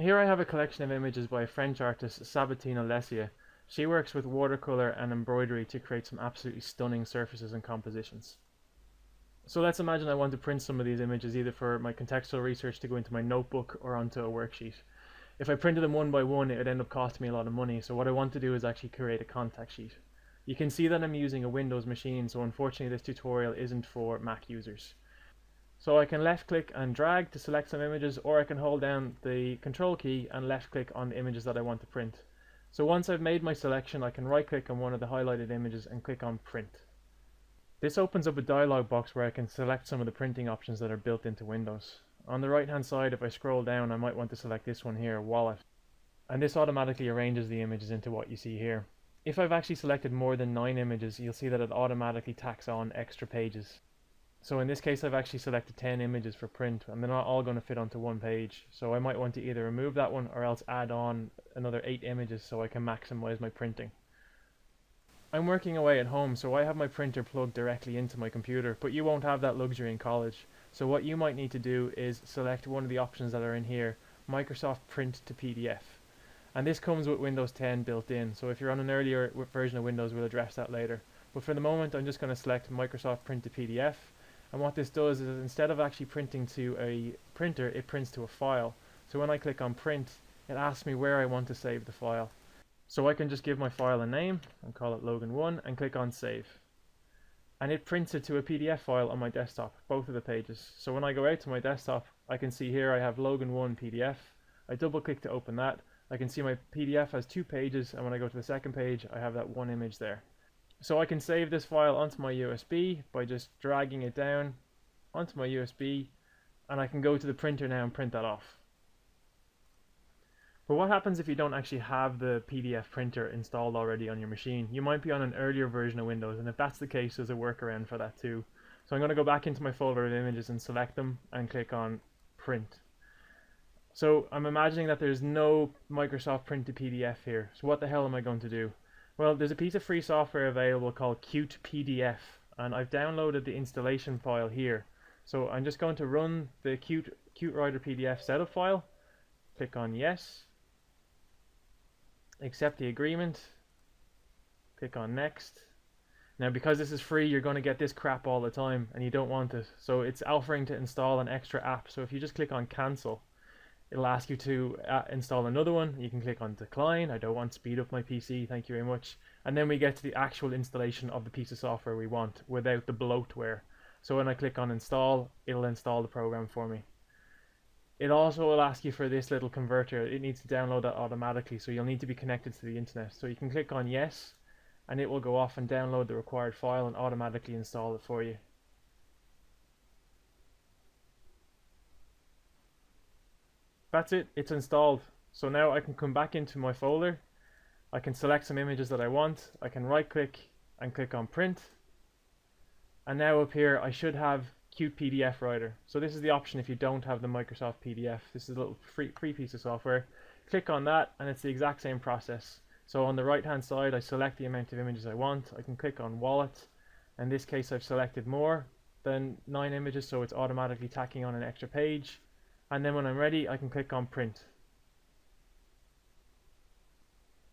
Here I have a collection of images by French artist Sabatina Lesia. She works with watercolor and embroidery to create some absolutely stunning surfaces and compositions. So let's imagine I want to print some of these images either for my contextual research to go into my notebook or onto a worksheet. If I printed them one by one, it would end up costing me a lot of money, so what I want to do is actually create a contact sheet. You can see that I'm using a Windows machine, so unfortunately this tutorial isn't for Mac users. So I can left click and drag to select some images, or I can hold down the control key and left click on the images that I want to print. So once I've made my selection, I can right click on one of the highlighted images and click on print. This opens up a dialog box where I can select some of the printing options that are built into Windows. On the right hand side, if I scroll down, I might want to select this one here, Wallet. And this automatically arranges the images into what you see here. If I've actually selected more than 9 images, you'll see that it automatically tacks on extra pages. So in this case, I've actually selected 10 images for print, and they're not all going to fit onto one page. So I might want to either remove that one or else add on another 8 images so I can maximize my printing. I'm working away at home, so I have my printer plugged directly into my computer, but you won't have that luxury in college. So what you might need to do is select one of the options that are in here, Microsoft Print to PDF. And this comes with Windows 10 built in, so if you're on an earlier version of Windows, we'll address that later. But for the moment, I'm just going to select Microsoft Print to PDF. And what this does is instead of actually printing to a printer, it prints to a file. So when I click on print, it asks me where I want to save the file. So I can just give my file a name and call it Logan1 and click on save. And it prints it to a PDF file on my desktop, both of the pages. So when I go out to my desktop, I can see here I have Logan1 PDF. I double click to open that. I can see my PDF has 2 pages, and when I go to the second page, I have that one image there. So I can save this file onto my USB by just dragging it down onto my USB, and I can go to the printer now and print that off. But what happens if you don't actually have the PDF printer installed already on your machine? You might be on an earlier version of Windows, and if that's the case, there's a workaround for that too. So I'm going to go back into my folder of images and select them and click on print. So I'm imagining that there's no Microsoft Print to PDF here. So what the hell am I going to do? Well, there's a piece of free software available called Qt PDF, and I've downloaded the installation file here. So I'm just going to run the Qt Writer PDF setup file, click on yes, accept the agreement, click on next. Now because this is free, you're going to get this crap all the time and you don't want it. So it's offering to install an extra app. So if you just click on cancel, it'll ask you to install another one. You can click on decline. I don't want to speed up my PC, thank you very much. And then we get to the actual installation of the piece of software we want without the bloatware. So when I click on install, it'll install the program for me. It also will ask you for this little converter. It needs to download that automatically, so you'll need to be connected to the internet. So you can click on yes, and it will go off and download the required file and automatically install it for you. That's it, it's installed. So now I can come back into my folder, I can select some images that I want, I can right click and click on print, and now up here I should have Qt PDF Writer. So this is the option if you don't have the Microsoft PDF. This is a little free piece of software. Click on that and it's the exact same process. So on the right hand side I select the amount of images I want, I can click on wallet. In this case I've selected more than 9 images, so it's automatically tacking on an extra page. And then when I'm ready, I can click on print.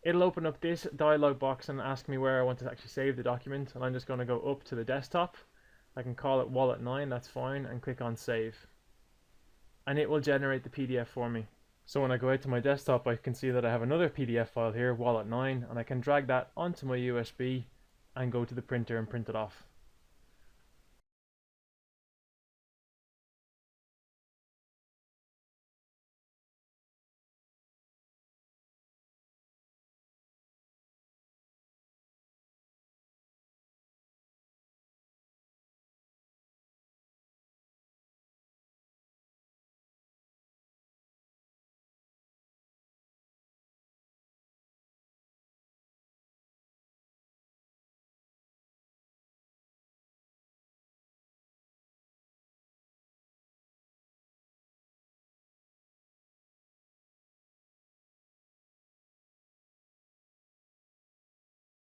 It'll open up this dialog box and ask me where I want to actually save the document, and I'm just going to go up to the desktop. I can call it Wallet9, that's fine, and click on save. And it will generate the PDF for me. So when I go out to my desktop, I can see that I have another PDF file here, Wallet9, and I can drag that onto my USB and go to the printer and print it off.